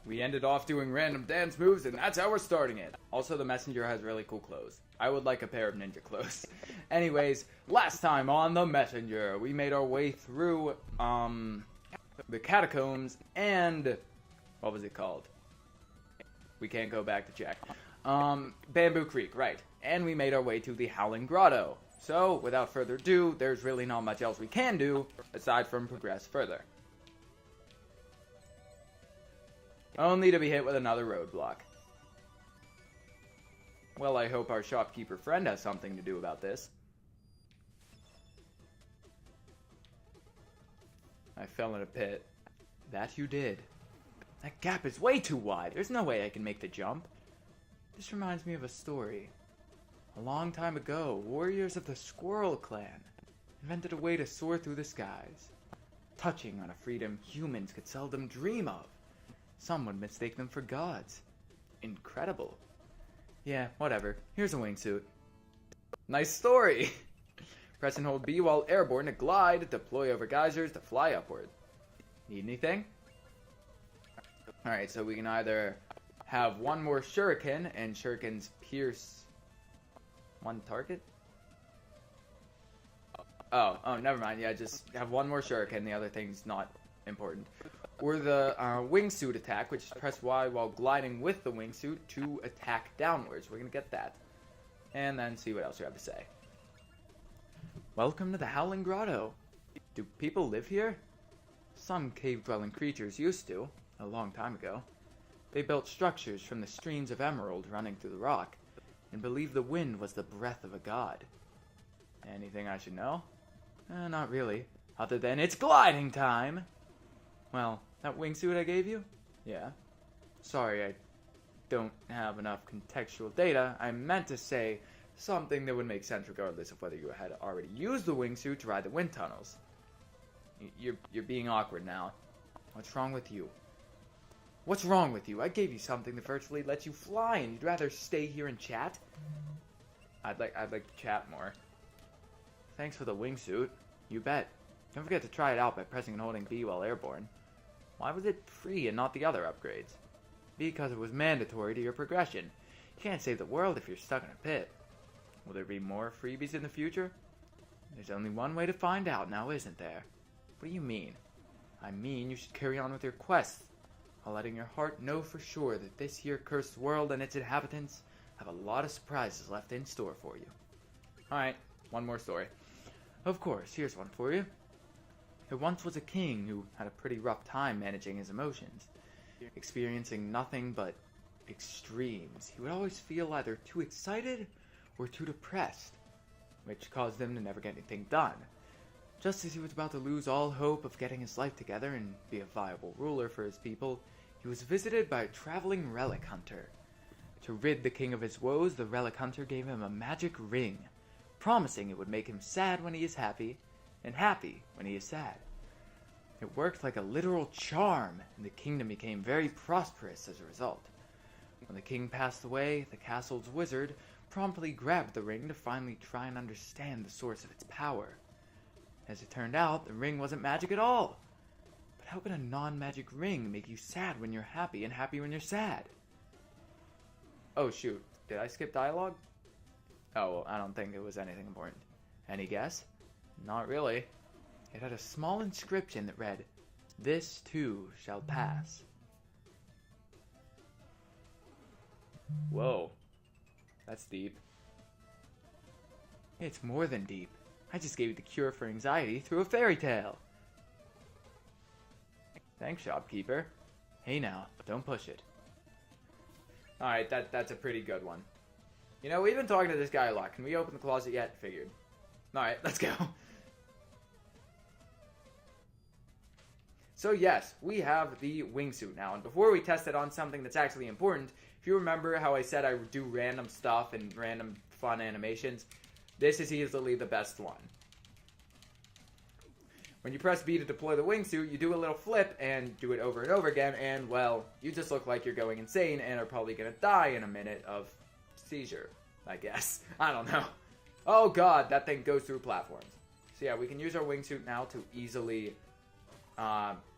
We ended off doing random dance moves, and that's how we're starting it. Also, the messenger has really cool clothes. I would like a pair of ninja clothes. Anyways, last time on the messenger, we made our way through, the catacombs and... what was it called? We can't go back to check. Bamboo Creek, right. And we made our way to the Howling Grotto. So, without further ado, there's really not much else we can do, aside from progress further. Only to be hit with another roadblock. Well, I hope our shopkeeper friend has something to do about this. I fell in a pit. That you did. That gap is way too wide. There's no way I can make the jump. This reminds me of a story. A long time ago, warriors of the Squirrel Clan invented a way to soar through the skies, touching on a freedom humans could seldom dream of. Some would mistake them for gods. Incredible. Yeah, whatever. Here's a wingsuit. Nice story! Press and hold B while airborne to glide, deploy over geysers to fly upward. Need anything? Alright, so we can either have one more shuriken, and shurikens pierce one target? Oh, never mind. Yeah, just have one more shuriken, the other thing's not important. Or the wingsuit attack, which is press Y while gliding with the wingsuit to attack downwards. We're gonna get that. And then see what else you have to say. Welcome to the Howling Grotto. Do people live here? Some cave-dwelling creatures used to, a long time ago. They built structures from the streams of emerald running through the rock, and believed the wind was the breath of a god. Anything I should know? Not really, other than it's gliding time! Well, that wingsuit I gave you? Yeah. Sorry, I don't have enough contextual data. I meant to say something that would make sense regardless of whether you had already used the wingsuit to ride the wind tunnels. You're being awkward now. What's wrong with you? What's wrong with you? I gave you something that virtually lets you fly, and you'd rather stay here and chat? I'd like to chat more. Thanks for the wingsuit. You bet. Don't forget to try it out by pressing and holding B while airborne. Why was it free and not the other upgrades? Because it was mandatory to your progression. You can't save the world if you're stuck in a pit. Will there be more freebies in the future? There's only one way to find out now, isn't there? What do you mean? I mean you should carry on with your quests, while letting your heart know for sure that this here cursed world and its inhabitants have a lot of surprises left in store for you. Alright, one more story. Of course, here's one for you. There once was a king who had a pretty rough time managing his emotions, experiencing nothing but extremes. He would always feel either too excited or too depressed, which caused him to never get anything done. Just as he was about to lose all hope of getting his life together and be a viable ruler for his people, he was visited by a traveling relic hunter. To rid the king of his woes, the relic hunter gave him a magic ring, promising it would make him sad when he is happy, and happy when he is sad. It worked like a literal charm, and the kingdom became very prosperous as a result. When the king passed away, the castle's wizard promptly grabbed the ring to finally try and understand the source of its power. As it turned out, the ring wasn't magic at all. But how can a non-magic ring make you sad when you're happy and happy when you're sad? Oh shoot, did I skip dialogue? Oh, well, I don't think it was anything important. Any guess? Not really. It had a small inscription that read, "This too shall pass." Whoa. That's deep. It's more than deep. I just gave you the cure for anxiety through a fairy tale. Thanks, shopkeeper. Hey now, don't push it. Alright, that's a pretty good one. You know, we've been talking to this guy a lot. Can we open the closet yet? Figured. Alright, let's go. So yes, we have the wingsuit now. And before we test it on something that's actually important, if you remember how I said I would do random stuff and random fun animations, this is easily the best one. When you press B to deploy the wingsuit, you do a little flip and do it over and over again, and, well, you just look like you're going insane and are probably going to die in a minute of seizure, I guess. I don't know. Oh god, that thing goes through platforms. So yeah, we can use our wingsuit now to easily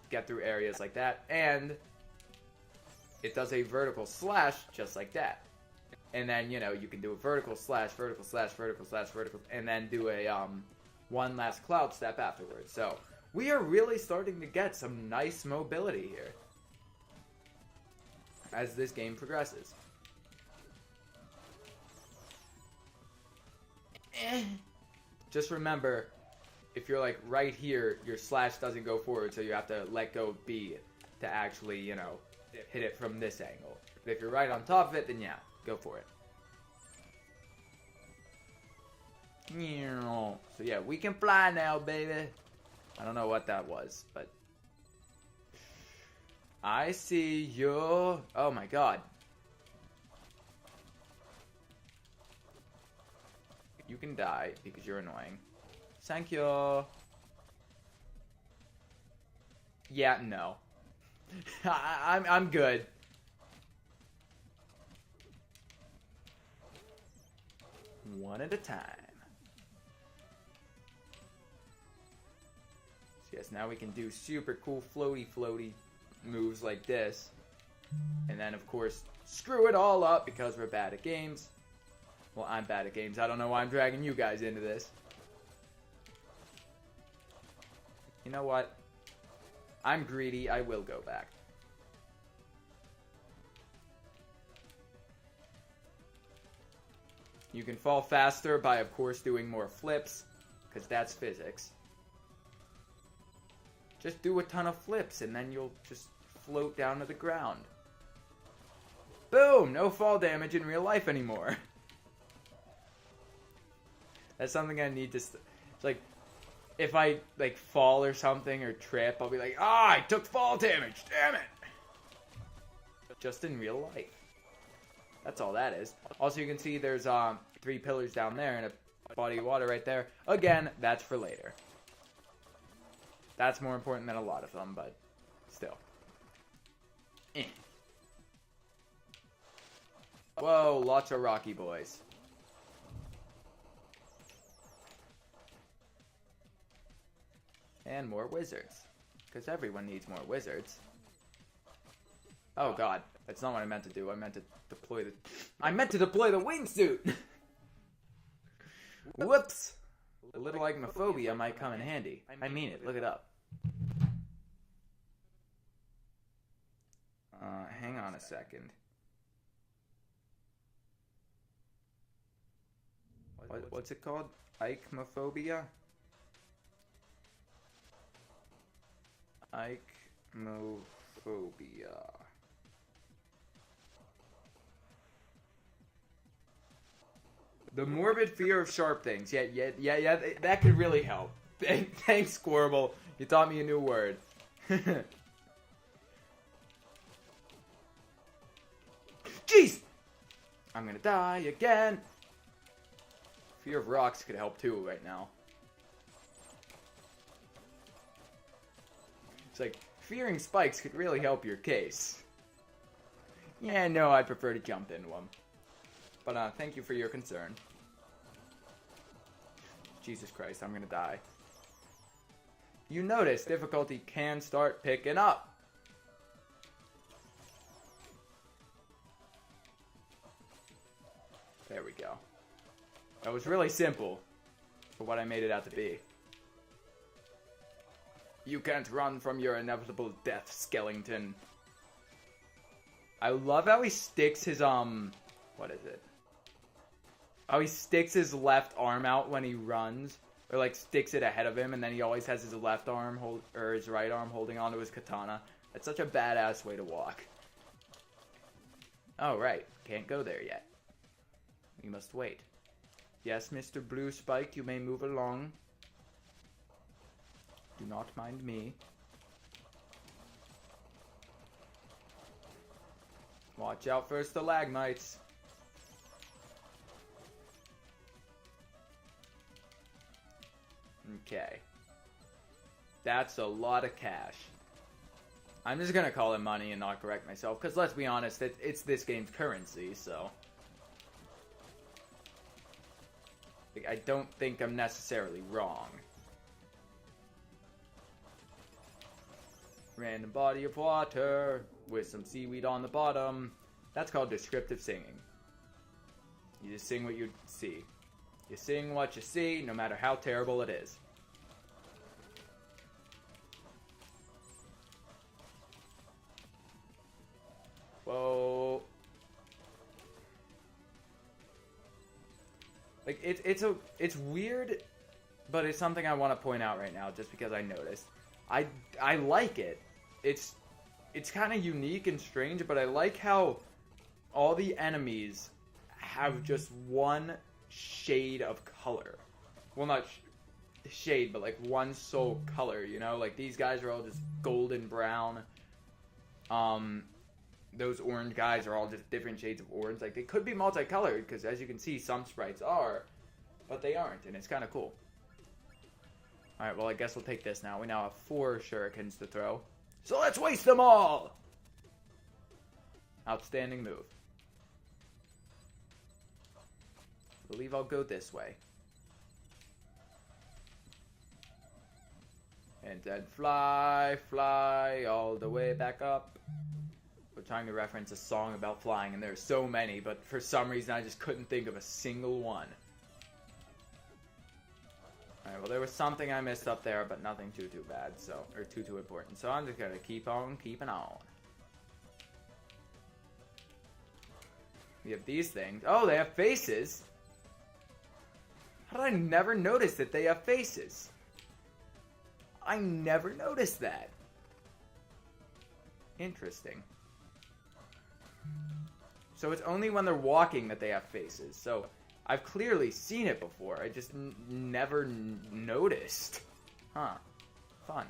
get through areas like that, and it does a vertical slash just like that. And then, you know, you can do a vertical slash, vertical slash, vertical slash, vertical, and then do a one last cloud step afterwards. So we are really starting to get some nice mobility here as this game progresses. Just remember, if you're like right here, your slash doesn't go forward, so you have to let go of B to actually, you know, hit it from this angle. But if you're right on top of it, then yeah, go for it. So yeah, we can fly now, baby. I don't know what that was, but I see you. Oh my god. You can die because you're annoying. Thank you. Yeah, no. I'm good. One at a time. So yes, now we can do super cool floaty moves like this. And then, of course, screw it all up because we're bad at games. Well, I'm bad at games. I don't know why I'm dragging you guys into this. You know what? I'm greedy. I will go back. You can fall faster by, of course, doing more flips, because that's physics. Just do a ton of flips, and then you'll just float down to the ground. Boom! No fall damage in real life anymore. That's something I need to... It's like, if I, like, fall or something or trip, I'll be like, ah, I took fall damage, damn it! Just in real life. That's all that is. Also, you can see there's 3 pillars down there and a body of water right there. Again, that's for later. That's more important than a lot of them, but still. Whoa, lots of rocky boys. And more wizards. Because everyone needs more wizards. Oh god, that's not what I meant to do. I meant to deploy the wingsuit! Whoops! A little arachnophobia might come in handy. I mean it, look it up. Hang on a second. What's it called? Arachnophobia? Arachnophobia. The morbid fear of sharp things. Yeah, that could really help. Thanks, Squirble. You taught me a new word. Jeez! I'm gonna die again. Fear of rocks could help too right now. It's like, fearing spikes could really help your case. Yeah, no, I'd prefer to jump into them. But, thank you for your concern. Jesus Christ, I'm gonna die. You notice difficulty can start picking up. There we go. That was really simple for what I made it out to be. You can't run from your inevitable death, skeleton. I love how he sticks his, what is it? Oh, he sticks his left arm out when he runs. Or, like, sticks it ahead of him, and then he always has his left arm, or his right arm holding onto his katana. That's such a badass way to walk. Oh, right. Can't go there yet. We must wait. Yes, Mr. Blue Spike, you may move along. Do not mind me. Watch out for stalagmites. Okay. That's a lot of cash. I'm just gonna call it money and not correct myself, because let's be honest, it's this game's currency, so... Like, I don't think I'm necessarily wrong. Random body of water with some seaweed on the bottom. That's called descriptive singing. You just sing what you see. You sing what you see, no matter how terrible it is. Whoa. Like, it's weird, but it's something I want to point out right now, just because I noticed. I like it. It's kind of unique and strange, but I like how all the enemies have just one shade of color. Well, not shade, but like one sole color, you know? Like, these guys are all just golden brown. Those orange guys are all just different shades of orange. Like, they could be multicolored, because as you can see, some sprites are, but they aren't, and it's kind of cool. Alright, well, I guess we'll take this now. We now have 4 shurikens to throw. So let's waste them all! Outstanding move. I believe I'll go this way. And then fly, fly, all the way back up. We're trying to reference a song about flying, and there's so many, but for some reason I just couldn't think of a single one. Alright, well, there was something I missed up there, but nothing too bad, so, or too important. So I'm just gonna keep on keeping on. We have these things. Oh, they have faces! How did I never notice that they have faces? I never noticed that. Interesting. So it's only when they're walking that they have faces. So I've clearly seen it before. I just never noticed. Huh. Fun.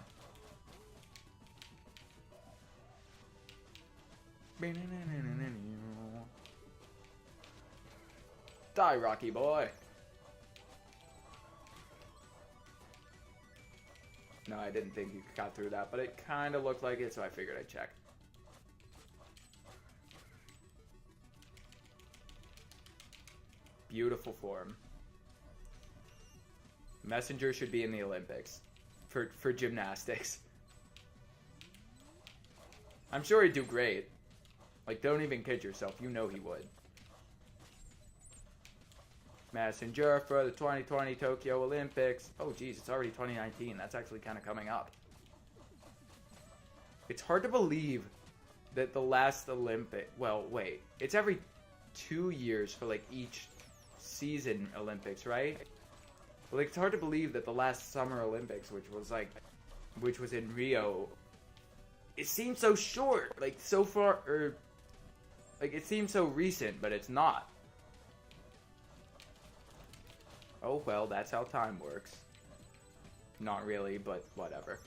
Die, Rocky boy. No, I didn't think you got through that, but it kind of looked like it, so I figured I'd check. Beautiful form. Messenger should be in the Olympics for gymnastics. I'm sure he'd do great. Like, don't even kid yourself. You know he would. Messenger for the 2020 Tokyo Olympics. Oh, geez, it's already 2019. That's actually kind of coming up. It's hard to believe that the last Olympic... Well, wait. It's every 2 years for, like, each season Olympics, right? Well, like, it's hard to believe that the last Summer Olympics, which was in Rio, it seems so short. Like, so far... like, it seems so recent, but it's not. Oh, well, that's how time works. Not really, but whatever.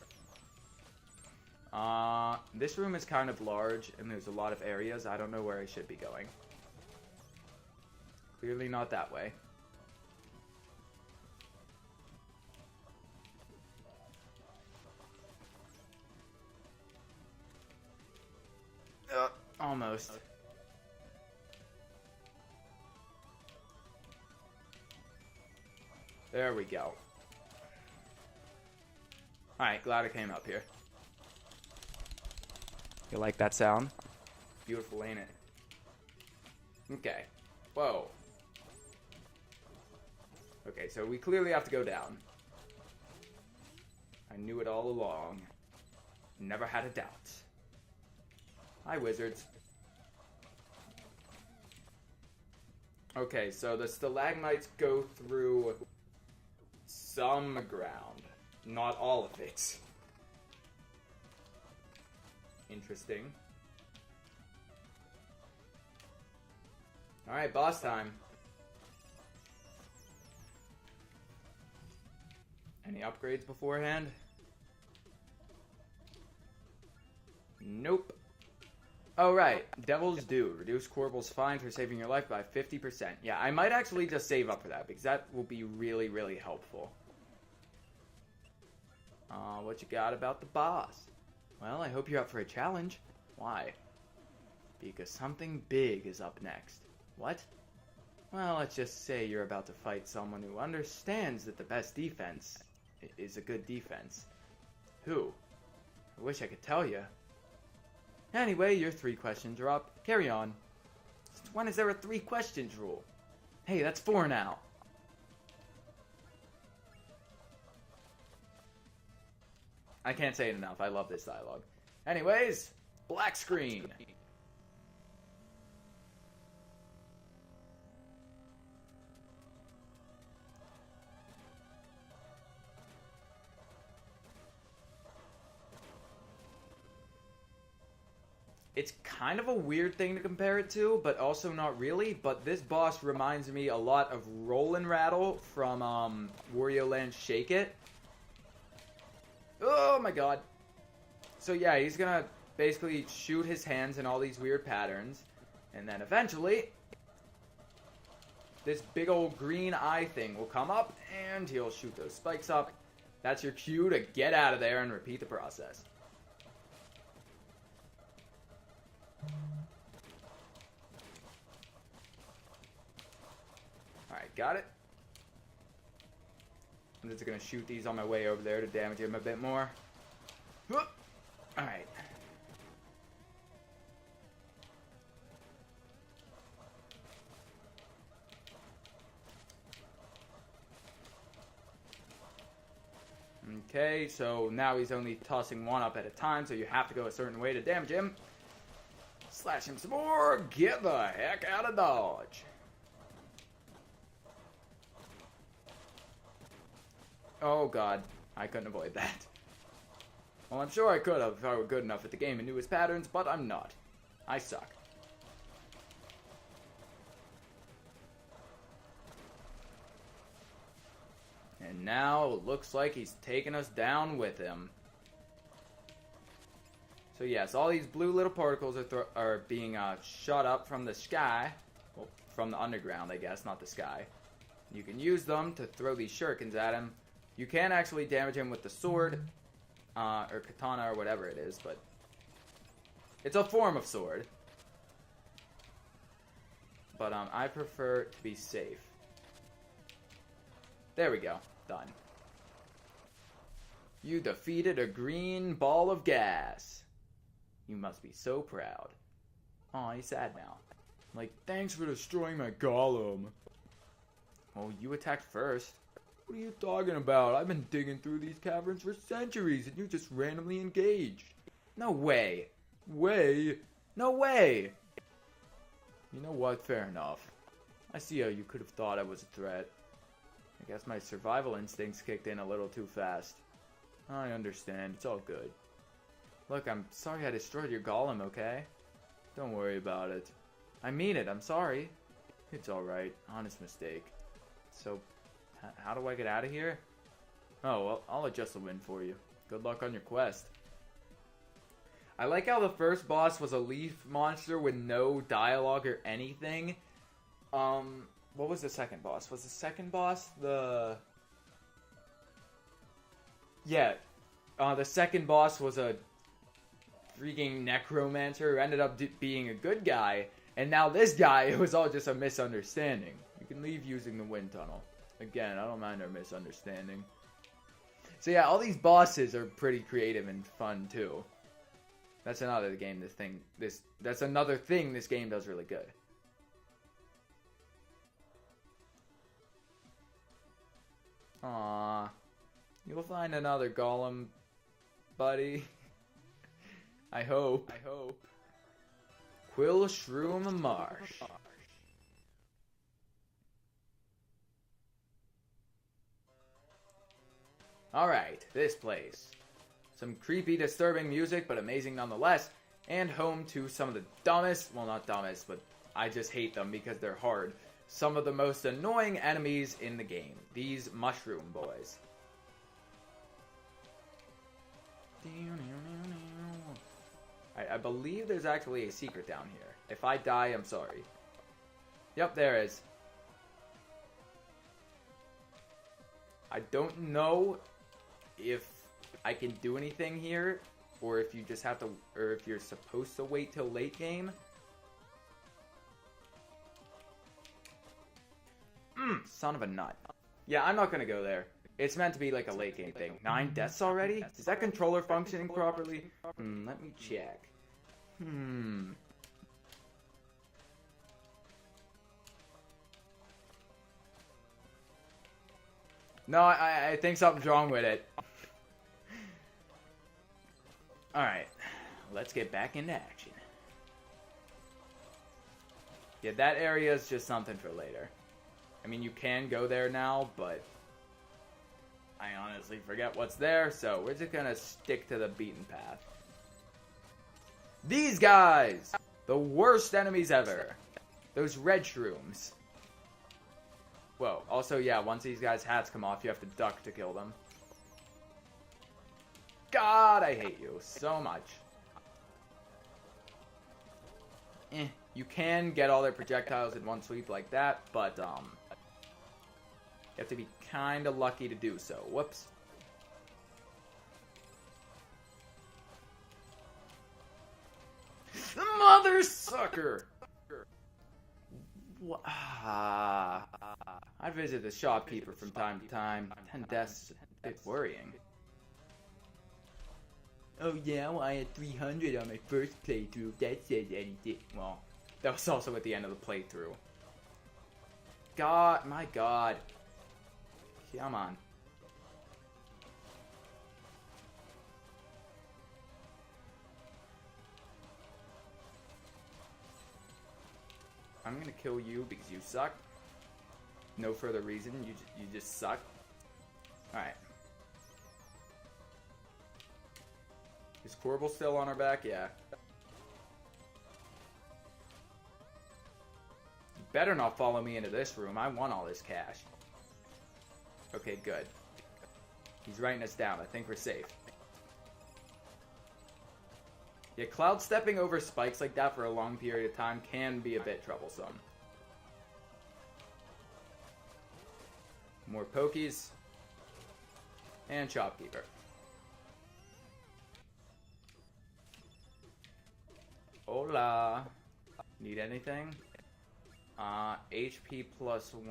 This room is kind of large, and there's a lot of areas. I don't know where I should be going. Clearly not that way. Almost. There we go. Alright, glad I came up here. You like that sound? Beautiful, ain't it? Okay. Whoa. Okay, so we clearly have to go down. I knew it all along. Never had a doubt. Hi, wizards. Okay, so the stalagmites go through some ground. Not all of it. Interesting. Alright, boss time. Any upgrades beforehand? Nope. Oh, right. Devil's Due. Reduce Corbel's fine for saving your life by 50%. Yeah, I might actually just save up for that, because that will be really, really helpful. What you got about the boss? Well, I hope you're up for a challenge. Why? Because something big is up next. What? Well, let's just say you're about to fight someone who understands that the best defense is a good defense. Who? wish I could tell you. Anyway, your 3 questions are up. Carry on. Since when is there a 3 questions rule? Hey, that's 4 now. I can't say it enough. I love this dialogue. Anyways, black screen. It's kind of a weird thing to compare it to, but also not really. But this boss reminds me a lot of Rollin' Rattle from Wario Land Shake It. Oh my god. So yeah, he's gonna basically shoot his hands in all these weird patterns. And then eventually, this big old green eye thing will come up and he'll shoot those spikes up. That's your cue to get out of there and repeat the process. Alright, got it. I'm just gonna shoot these on my way over there to damage him a bit more. Alright. Okay, so now he's only tossing one up at a time, so you have to go a certain way to damage him. Slash him some more. Get the heck out of Dodge. Oh god, I couldn't avoid that. Well, I'm sure I could have if I were good enough at the game and knew his patterns, but I'm not. I suck. And now it looks like he's taking us down with him. So yes, all these blue little particles are being shot up from the sky. Well, from the underground, I guess, not the sky. You can use them to throw these shurikens at him. You can actually damage him with the sword, or katana, or whatever it is, but it's a form of sword. But I prefer to be safe. There we go. Done. You defeated a green ball of gas. You must be so proud. Aw, he's sad now. Like, thanks for destroying my golem. Oh, you attacked first. What are you talking about? I've been digging through these caverns for centuries and you just randomly engaged. No way. No way. You know what? Fair enough. I see how you could have thought I was a threat. I guess my survival instincts kicked in a little too fast. I understand. It's all good. Look, I'm sorry I destroyed your golem, okay? Don't worry about it. I mean it. I'm sorry. It's alright. Honest mistake. So, how do I get out of here? Oh, well, I'll adjust the wind for you. Good luck on your quest. I like how the first boss was a leaf monster with no dialogue or anything. What was the second boss? Was the second boss the... Yeah. The second boss was a freaking necromancer who ended up being a good guy. And now this guy, it was all just a misunderstanding. You can leave using the wind tunnel. Again, I don't mind our misunderstanding. So yeah, all these bosses are pretty creative and fun too. That's another game that's another thing this game does really good. Aww. You'll find another golem, buddy. I hope. Quill Shroom Marsh. Alright, this place. Some creepy, disturbing music, but amazing nonetheless. And home to some of the dumbest, well not dumbest, but I just hate them because they're hard. Some of the most annoying enemies in the game. These mushroom boys. I believe there's actually a secret down here. If I die, I'm sorry. Yep, there is. I don't know if I can do anything here, or if you just have to, or if you're supposed to wait till late game. Son of a nut. Yeah, I'm not gonna go there. It's meant to be like a late game thing. 9 deaths already? Is that controller functioning properly? Let me check. No, I think something's wrong with it. Alright. Let's get back into action. Yeah, that area is just something for later. I mean, you can go there now, but I honestly forget what's there, so we're just gonna stick to the beaten path. These guys! The worst enemies ever. Those red shrooms. Whoa, also, yeah, once these guys' hats come off, you have to duck to kill them. God, I hate you so much. You can get all their projectiles in one sweep like that, but, you have to be kinda lucky to do so. Whoops. Mother sucker! I visit the shopkeeper from time to time. 10 deaths, a bit worrying. Oh yeah, well I had 300 on my first playthrough. That says anything. Well, that was also at the end of the playthrough. God, my God. Come on. I'm gonna kill you because you suck. No further reason. You just suck. Alright. Is Corbel still on our back? Yeah. You better not follow me into this room. I want all this cash. Okay, good. He's writing us down. I think we're safe. Yeah, cloud stepping over spikes like that for a long period of time can be a bit troublesome. More pokies. And shopkeeper. Hola. Need anything? HP plus 1.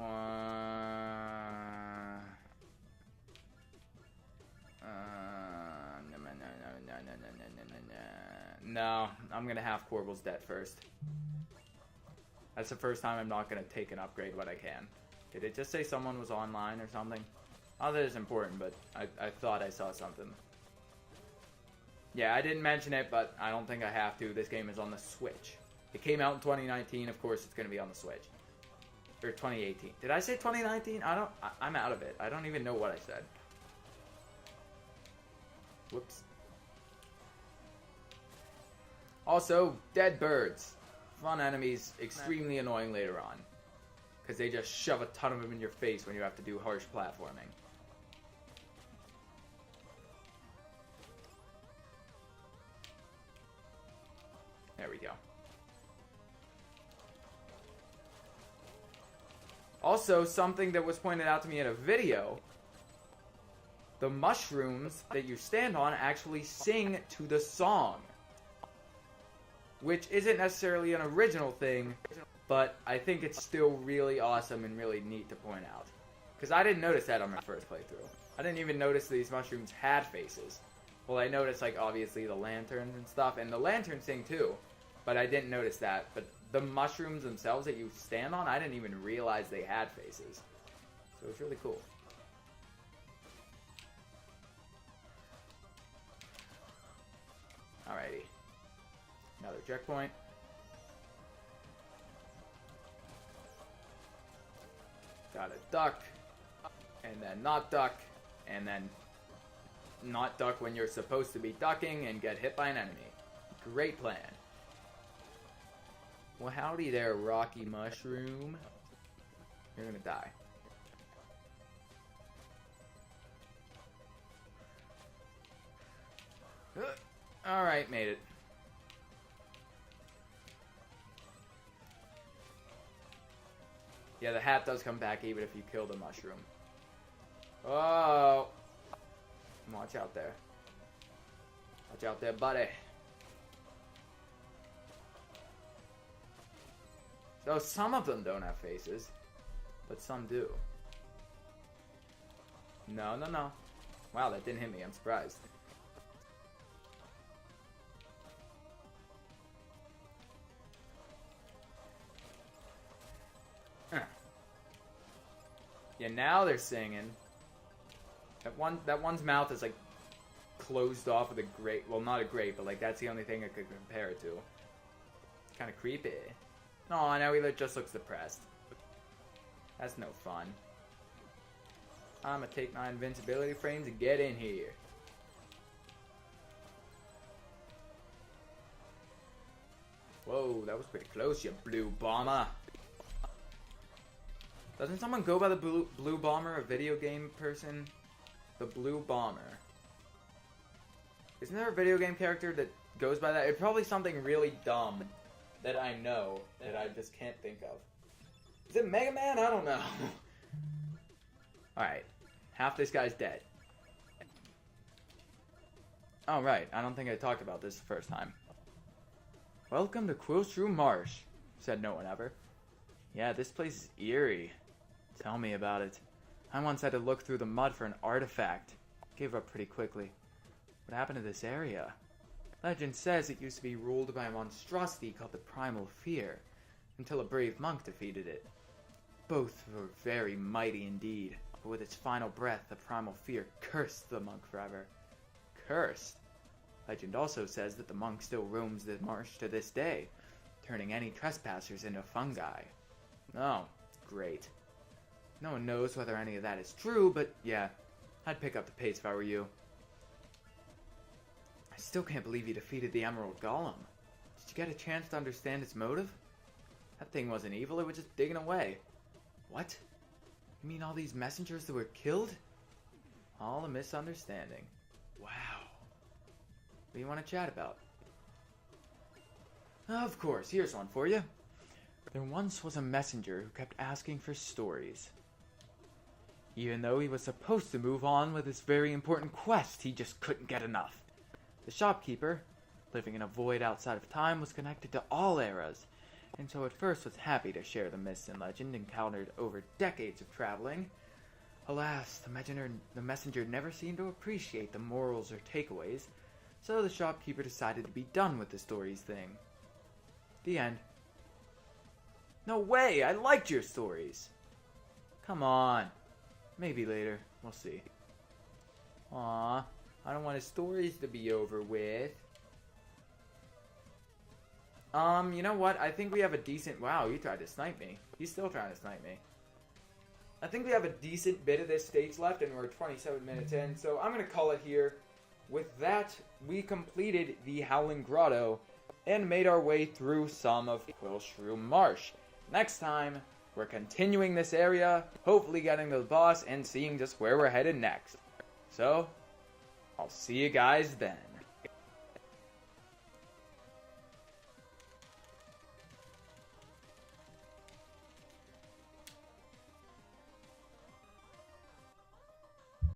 No, I'm gonna have Corbel's debt first. That's the first time I'm not gonna take an upgrade when I can. Did it just say someone was online or something? Not that it's important, but I thought I saw something. Yeah, I didn't mention it, but I don't think I have to. This game is on the Switch. It came out in 2019, of course it's gonna be on the Switch. Or 2018. Did I say 2019? I'm out of it. I don't even know what I said. Whoops. Also, dead birds. Fun enemies, extremely annoying later on. Because they just shove a ton of them in your face when you have to do harsh platforming. There we go. Also, something that was pointed out to me in a video. The mushrooms that you stand on actually sing to the song. Which isn't necessarily an original thing, but I think it's still really awesome and really neat to point out. Because I didn't notice that on my first playthrough. I didn't even notice these mushrooms had faces. Well, I noticed, like, obviously the lanterns and stuff, and the lanterns sing too, but I didn't notice that. But the mushrooms themselves that you stand on, I didn't even realize they had faces. So it's really cool. Alrighty. Another checkpoint. Gotta duck. And then not duck. And then not duck when you're supposed to be ducking and get hit by an enemy. Great plan. Well, howdy there, Rocky Mushroom. You're gonna die. Alright, made it. Yeah, the hat does come back even if you kill the mushroom. Oh! Watch out there. Watch out there, buddy. So some of them don't have faces, but some do. No, no, no. Wow, that didn't hit me. I'm surprised. Yeah, now they're singing. That one's mouth is like closed off with a grate. Well, not a grate, but like that's the only thing I could compare it to. Kind of creepy. No, now he just looks depressed. That's no fun. I'm gonna take my invincibility frames and get in here. Whoa, that was pretty close, you blue bomber. Doesn't someone go by the blue bomber, a video game person? The blue bomber. Isn't there a video game character that goes by that? It's probably something really dumb that I know that I just can't think of. Is it Mega Man? I don't know. Alright. Half this guy's dead. Oh, right. I don't think I talked about this the first time. Welcome to Quillshrew Marsh, said no one ever. Yeah, this place is eerie. Tell me about it. I once had to look through the mud for an artifact. Gave up pretty quickly. What happened to this area? Legend says it used to be ruled by a monstrosity called the Primal Fear, until a brave monk defeated it. Both were very mighty indeed, but with its final breath, the Primal Fear cursed the monk forever. Cursed? Legend also says that the monk still roams the marsh to this day, turning any trespassers into fungi. Oh, great. No one knows whether any of that is true, but yeah, I'd pick up the pace if I were you. I still can't believe you defeated the Emerald Golem. Did you get a chance to understand its motive? That thing wasn't evil, it was just digging away. What? You mean all these messengers that were killed? All a misunderstanding. Wow. What do you want to chat about? Of course, here's one for you. There once was a messenger who kept asking for stories. Even though he was supposed to move on with his very important quest, he just couldn't get enough. The shopkeeper, living in a void outside of time, was connected to all eras, and so at first was happy to share the myths and legend encountered over decades of traveling. Alas, the messenger never seemed to appreciate the morals or takeaways, so the shopkeeper decided to be done with the stories thing. The end. No way! I liked your stories! Come on. Maybe later. We'll see. Aww. I don't want his stories to be over with. You know what? I think we have a decent... Wow, you tried to snipe me. He's still trying to snipe me. I think we have a decent bit of this stage left, and we're 27 minutes in, so I'm going to call it here. With that, we completed the Howling Grotto and made our way through some of Quillshrew Marsh. Next time, we're continuing this area, hopefully getting to the boss and seeing just where we're headed next. So, I'll see you guys then.